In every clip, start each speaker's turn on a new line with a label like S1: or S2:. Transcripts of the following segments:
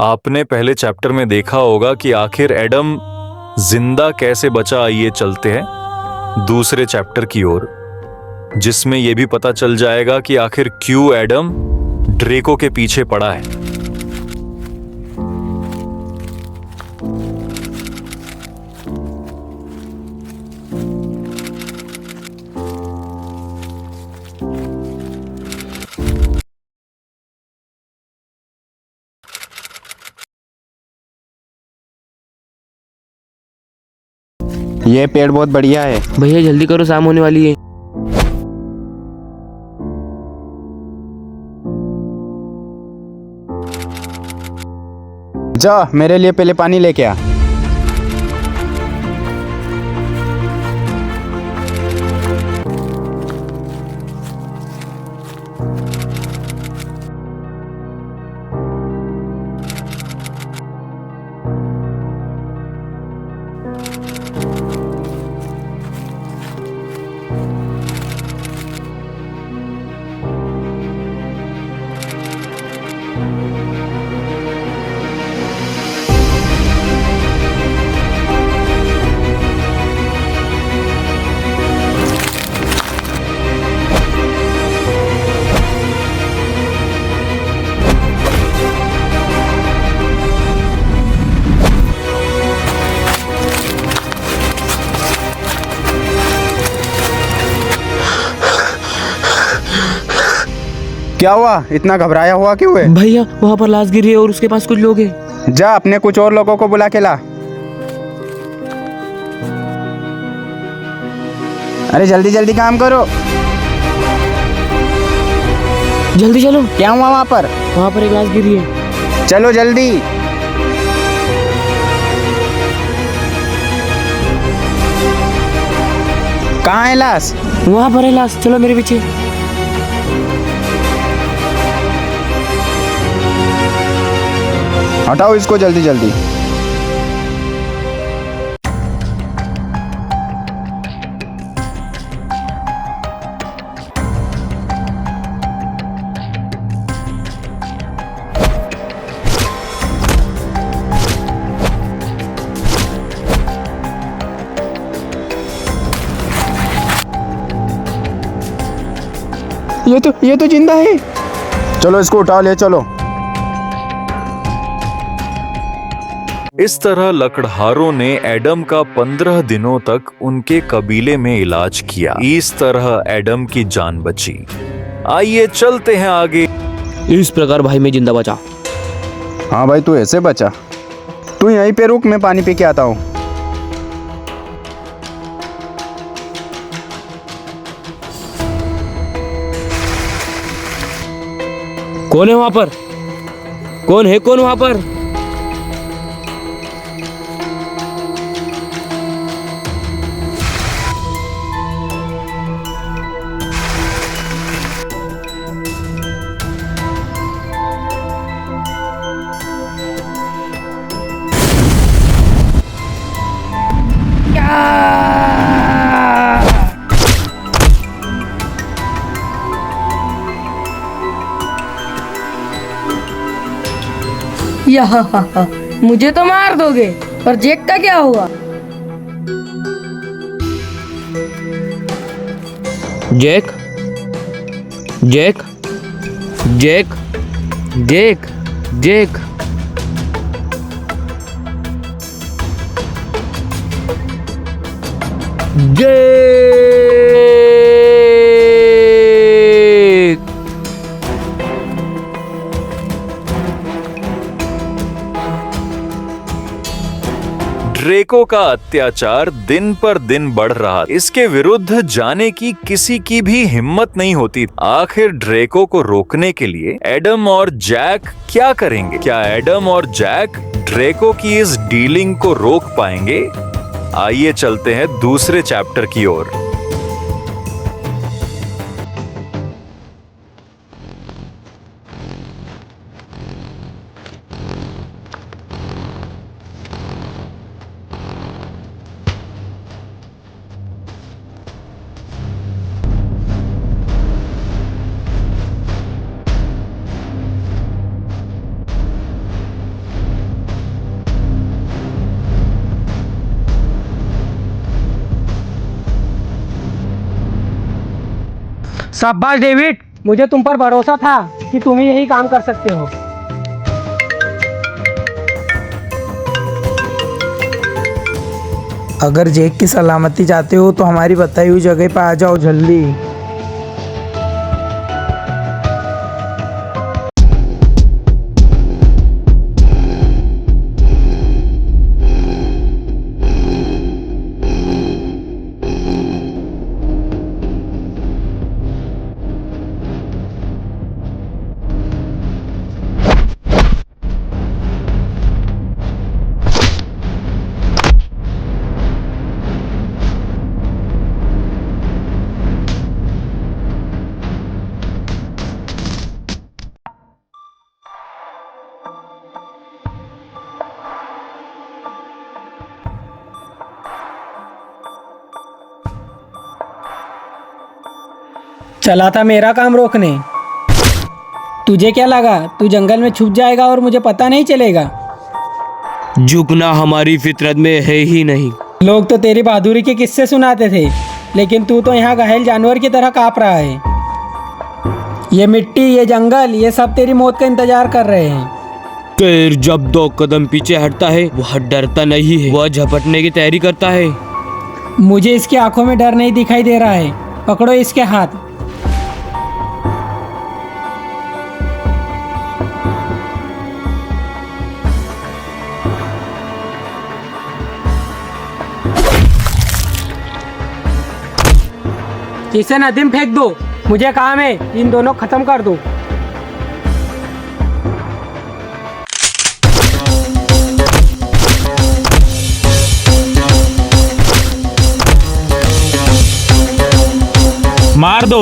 S1: आपने पहले चैप्टर में देखा होगा कि आखिर एडम जिंदा कैसे बचा। आइए चलते हैं दूसरे चैप्टर की ओर, जिसमें यह भी पता चल जाएगा कि आखिर क्यों एडम ड्रेको के पीछे पड़ा है।
S2: ये पेड़ बहुत बढ़िया है।
S3: भैया जल्दी करो, शाम होने वाली है।
S2: जा मेरे लिए पहले पानी लेके आ। क्या हुआ, इतना घबराया हुआ क्यों है?
S3: भैया वहाँ पर लाश गिरी है और उसके पास कुछ लोग हैं।
S2: जा अपने कुछ और लोगों को बुला के ला। अरे जल्दी जल्दी काम करो।
S3: जल्दी चलो।
S2: क्या हुआ वहाँ पर?
S3: वहाँ पर एक लाश गिरी है।
S2: चलो जल्दी। कहाँ है लाश?
S3: वहाँ पर है लाश, चलो मेरे पीछे।
S2: हटाओ इसको जल्दी जल्दी। ये तो जिंदा है। चलो इसको उठा ले चलो।
S1: इस तरह लकड़हारों ने एडम का 15 दिनों तक उनके कबीले में इलाज किया। इस तरह एडम की जान बची। आइए चलते हैं आगे।
S3: इस प्रकार भाई मैं जिंदा बचा।
S2: हाँ भाई तू ऐसे बचा। तू यहीं पे रुक, मैं पानी पी के आता हूँ।
S3: कौन है वहाँ पर? कौन है वहाँ पर?
S4: मुझे तो मार दोगे, पर जेक का क्या हुआ?
S3: जेक जेक जेक जेक जेक जेक।
S1: ड्रेको का अत्याचार दिन पर दिन बढ़ रहा। इसके विरुद्ध जाने की किसी की भी हिम्मत नहीं होती। आखिर ड्रेको को रोकने के लिए एडम और जैक क्या करेंगे? क्या एडम और जैक ड्रेको की इस डीलिंग को रोक पाएंगे? आइए चलते हैं दूसरे चैप्टर की ओर।
S5: शाबाश डेविड, मुझे तुम पर भरोसा था कि तुम ही यही काम कर सकते हो।
S6: अगर जैक की सलामती चाहते हो तो हमारी बताई हुई जगह पर आ जाओ जल्दी।
S5: चला था मेरा काम रोकने। तुझे क्या लगा तू जंगल में छुप जाएगा और मुझे पता नहीं चलेगा?
S3: झुकना हमारी फितरत में है ही नहीं।
S5: लोग तो तेरी बहादुरी के किस्से सुनाते थे, लेकिन तू तो यहाँ घायल जानवर की तरह काँप रहा है। ये मिट्टी, ये जंगल, ये सब तेरी मौत का इंतजार कर रहे हैं।
S3: शेर जब 2 कदम पीछे हटता है वह डरता नहीं है, वह झपटने की तैयारी करता है।
S5: मुझे इसकी आंखों में डर नहीं दिखाई दे रहा है। पकड़ो इसके हाथ। इसे नदी में फेंक दो। मुझे काम है, इन दोनों खत्म कर दो।
S7: मार दो।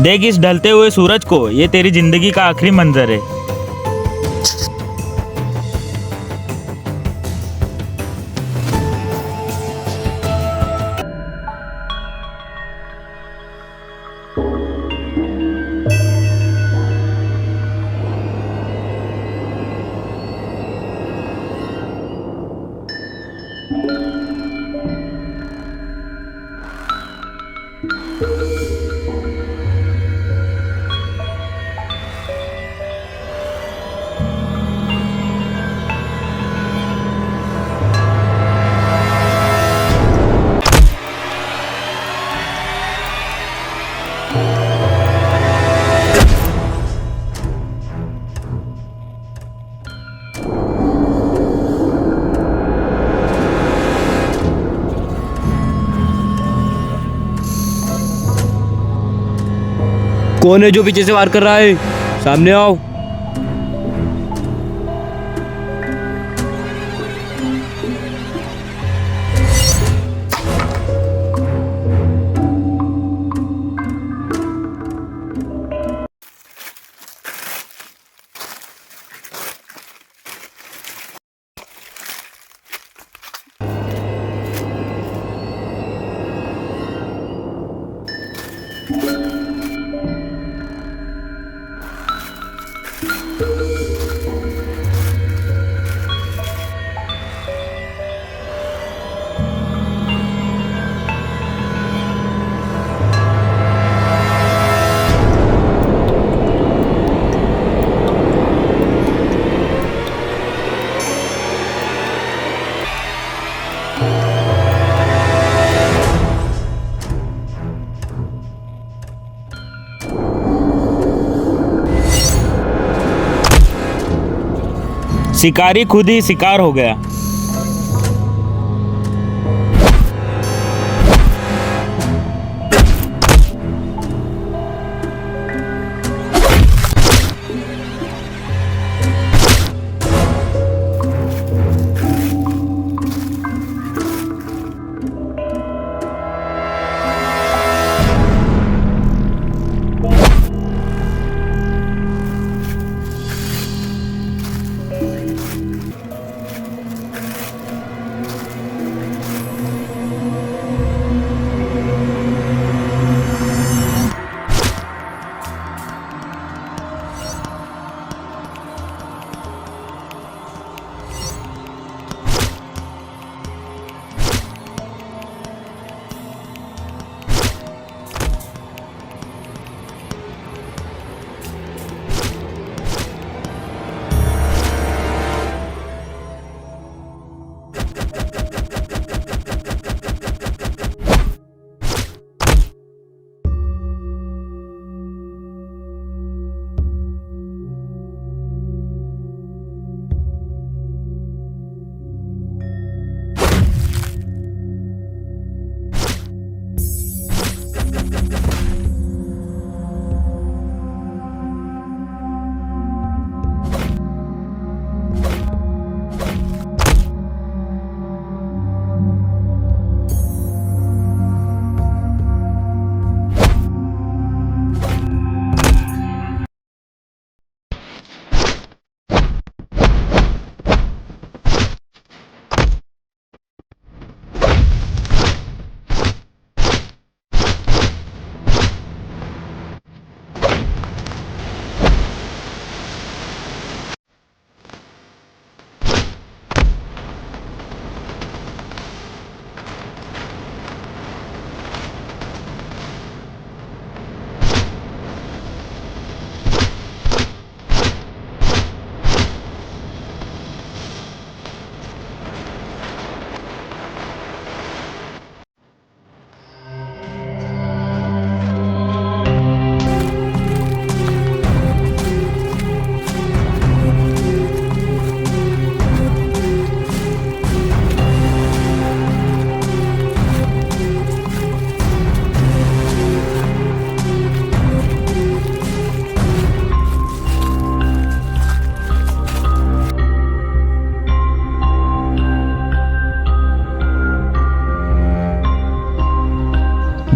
S7: देख इस ढलते हुए सूरज को, ये तेरी जिंदगी का आखिरी मंजर है।
S3: कौन है जो पीछे से वार कर रहा है? सामने आओ।
S7: शिकारी खुद ही शिकार हो गया।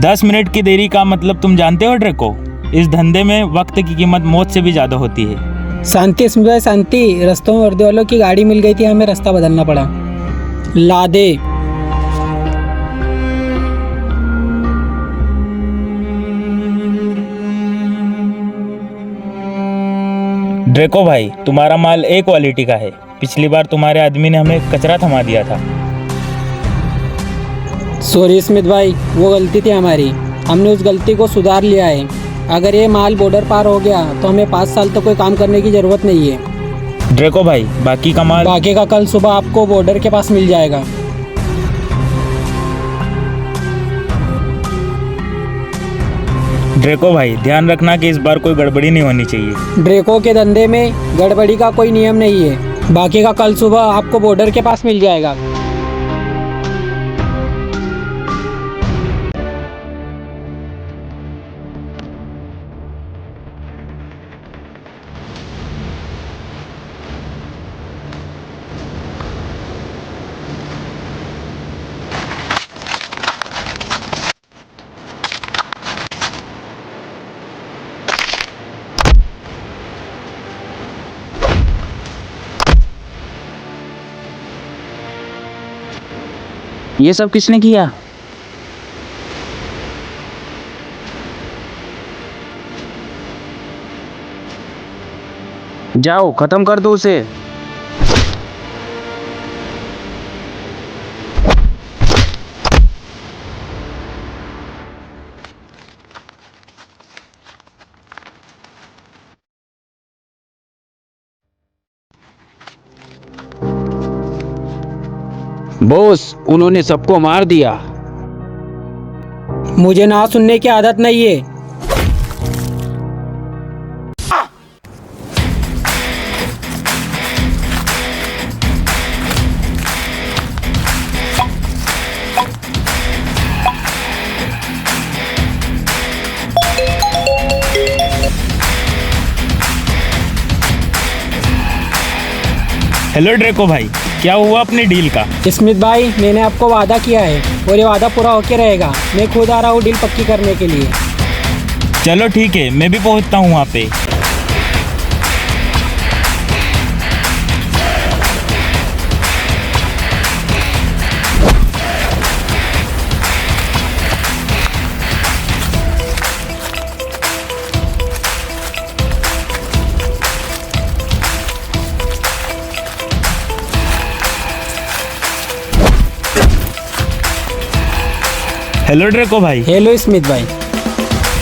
S7: दस मिनट की देरी का मतलब तुम जानते हो ड्रेको? इस धंधे में वक्त की कीमत मौत से भी ज्यादा होती है।
S5: शांति स्मित भाई शांति, रस्तों में वर्दी वालों की गाड़ी मिल गई थी, हमें रास्ता बदलना पड़ा। लादे
S7: ड्रेको भाई, तुम्हारा माल ए क्वालिटी का है। पिछली बार तुम्हारे आदमी ने हमें कचरा थमा दिया था।
S5: सॉरी स्मित भाई, वो गलती थी हमारी, हमने उस गलती को सुधार लिया है। अगर ये माल बॉर्डर पार हो गया तो हमें 5 साल तक कोई काम करने की ज़रूरत नहीं है।
S7: ड्रेको भाई, बाकी का माल?
S5: बाकी का कल सुबह आपको बॉर्डर के पास मिल जाएगा।
S7: ड्रेको भाई, ध्यान रखना कि इस बार कोई गड़बड़ी नहीं होनी चाहिए।
S5: ड्रेको के धंधे में गड़बड़ी का कोई नियम नहीं है। बाकी का कल सुबह आपको बॉर्डर के पास मिल जाएगा।
S6: ये सब किसने किया? जाओ खत्म कर दो उसे।
S8: बॉस, उन्होंने सबको मार दिया।
S5: मुझे ना सुनने की आदत नहीं है।
S7: हेलो ड्रेको भाई, क्या हुआ अपनी डील का?
S5: स्मिथ भाई, मैंने आपको वादा किया है और ये वादा पूरा होके रहेगा। मैं खुद आ रहा हूँ डील पक्की करने के लिए।
S7: चलो ठीक है, मैं भी पहुंचता हूँ वहाँ पे। हेलो ड्रेको भाई।
S5: हेलो स्मिथ भाई।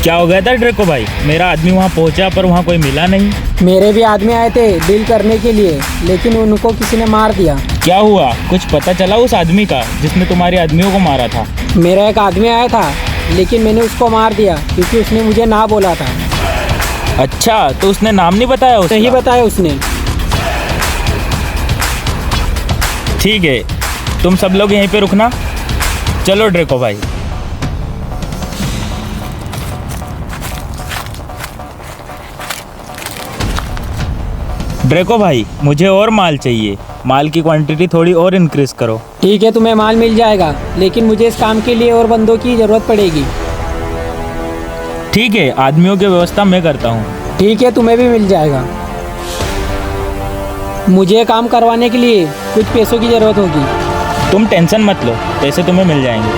S7: क्या हो गया था ड्रेको भाई? मेरा आदमी वहाँ पहुँचा पर वहाँ कोई मिला नहीं।
S5: मेरे भी आदमी आए थे डील करने के लिए, लेकिन उनको किसी ने मार दिया।
S7: क्या हुआ? कुछ पता चला उस आदमी का जिसने तुम्हारे आदमियों को मारा था?
S5: मेरा एक आदमी आया था, लेकिन मैंने उसको मार दिया क्योंकि उसने मुझे ना बोला था।
S7: अच्छा, तो उसने नाम नहीं बताया उसका?
S5: सही बताया उसने।
S7: ठीक है, तुम सब लोग यहीं पे रुकना। चलो ड्रेको भाई। ड्रेको भाई, मुझे और माल चाहिए। माल की क्वांटिटी थोड़ी और इंक्रीज करो।
S5: ठीक है, तुम्हें माल मिल जाएगा, लेकिन मुझे इस काम के लिए और बंदों की ज़रूरत पड़ेगी।
S7: ठीक है, आदमियों की व्यवस्था मैं करता हूँ।
S5: ठीक है, तुम्हें भी मिल जाएगा। मुझे काम करवाने के लिए कुछ पैसों की ज़रूरत होगी।
S7: तुम टेंशन मत लो, पैसे तुम्हें मिल जाएंगे।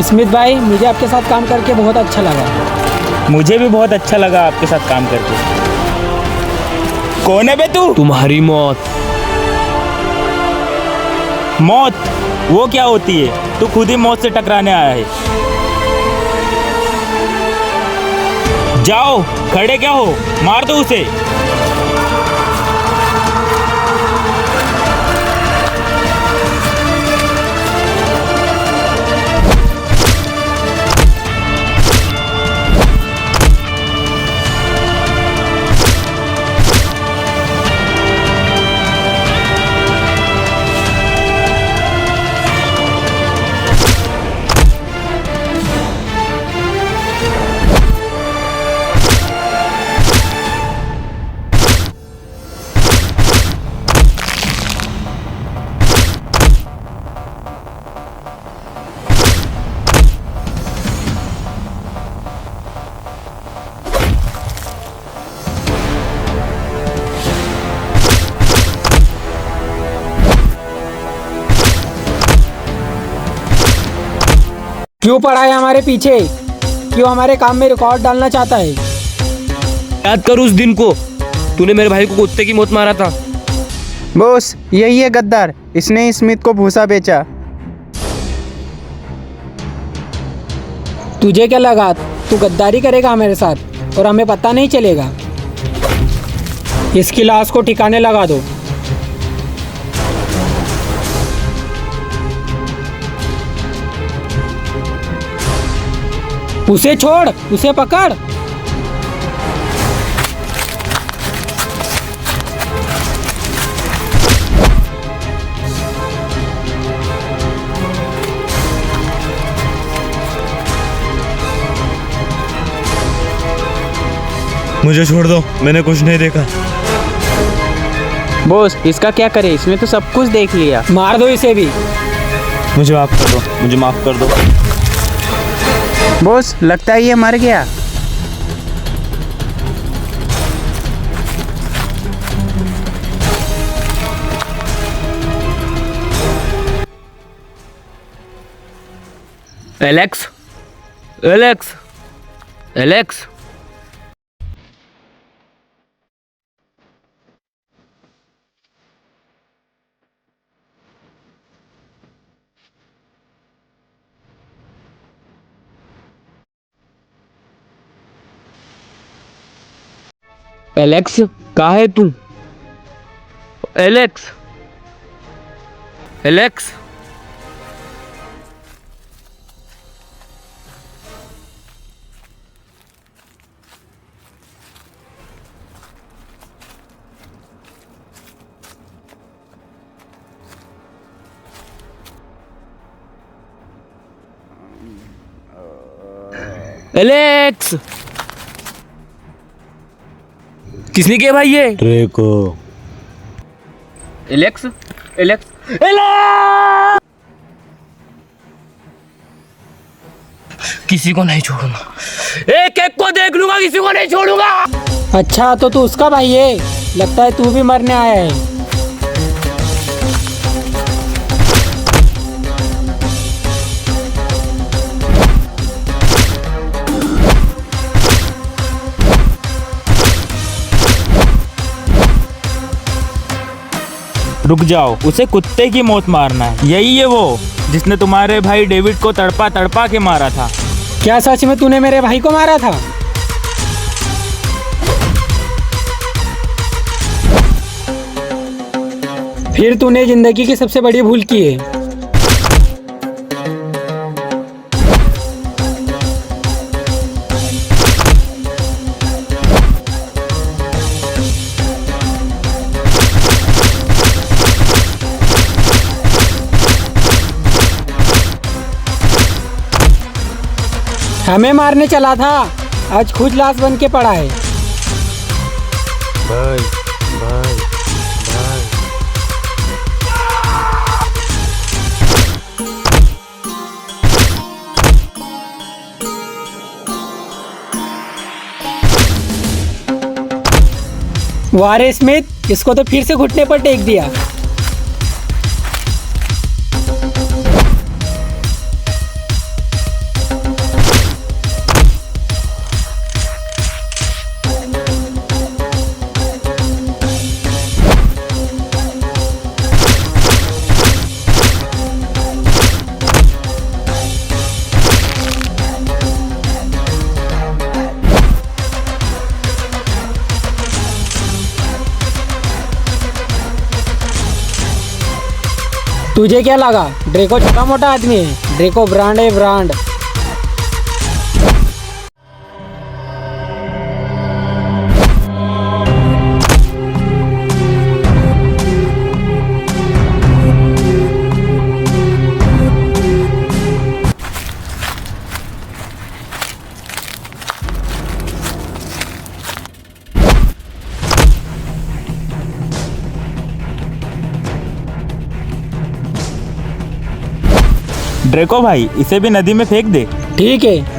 S5: स्मिथ भाई, मुझे आपके साथ काम करके बहुत अच्छा लगा।
S7: मुझे भी बहुत अच्छा लगा आपके साथ काम करके। कौन है बे तू?
S3: तुम्हारी मौत।
S7: मौत? वो क्या होती है? तू खुद ही मौत से टकराने आया है। जाओ, खड़े क्या हो? मार दो उसे।
S5: क्यों पड़ा है हमारे पीछे? क्यों हमारे काम में रिकॉर्ड डालना चाहता है?
S3: याद कर उस दिन को, तूने मेरे भाई को कुत्ते की मौत मारा था।
S2: बॉस, यही है गद्दार, इसने स्मिथ को भूसा बेचा।
S5: तुझे क्या लगा तू गद्दारी करेगा हमारे साथ और हमें पता नहीं चलेगा? इसकी लाश को ठिकाने लगा दो। उसे छोड़, उसे पकड़।
S9: मुझे छोड़ दो, मैंने कुछ नहीं देखा।
S8: बॉस, इसका क्या करे? इसने तो सब कुछ देख लिया।
S5: मार दो इसे भी।
S9: मुझे माफ कर दो, मुझे माफ कर दो।
S2: बॉस, लगता है ये मर गया।
S3: Alex, Alex, Alex. एलेक्स, कहाँ है तू? Alex, Alex. एलेक्स, किसने किया भाई ये?
S9: ड्रेको।
S3: एलेक्स एलेक्स किसी को नहीं छोड़ूंगा, एक एक को देख लूंगा, किसी को नहीं छोड़ूंगा।
S5: अच्छा तो तू उसका भाई है, लगता है तू भी मरने आया है।
S7: रुक जाओ, उसे कुत्ते की मौत मारना है। यही है वो जिसने तुम्हारे भाई डेविड को तड़पा तड़पा के मारा था।
S5: क्या सच में तूने मेरे भाई को मारा था? फिर तूने जिंदगी की सबसे बड़ी भूल की है। हमें मारने चला था, आज खुद लाश बन के पड़ा है।
S9: भाई भाई भाई।
S5: वारे स्मिथ, इसको तो फिर से घुटने पर टेक दिया। तुझे क्या लगा ड्रेको छोटा मोटा आदमी है? ड्रेको ब्रांड है, ब्रांड।
S7: ड्रेको भाई, इसे भी नदी में फेंक दे।
S5: ठीक है,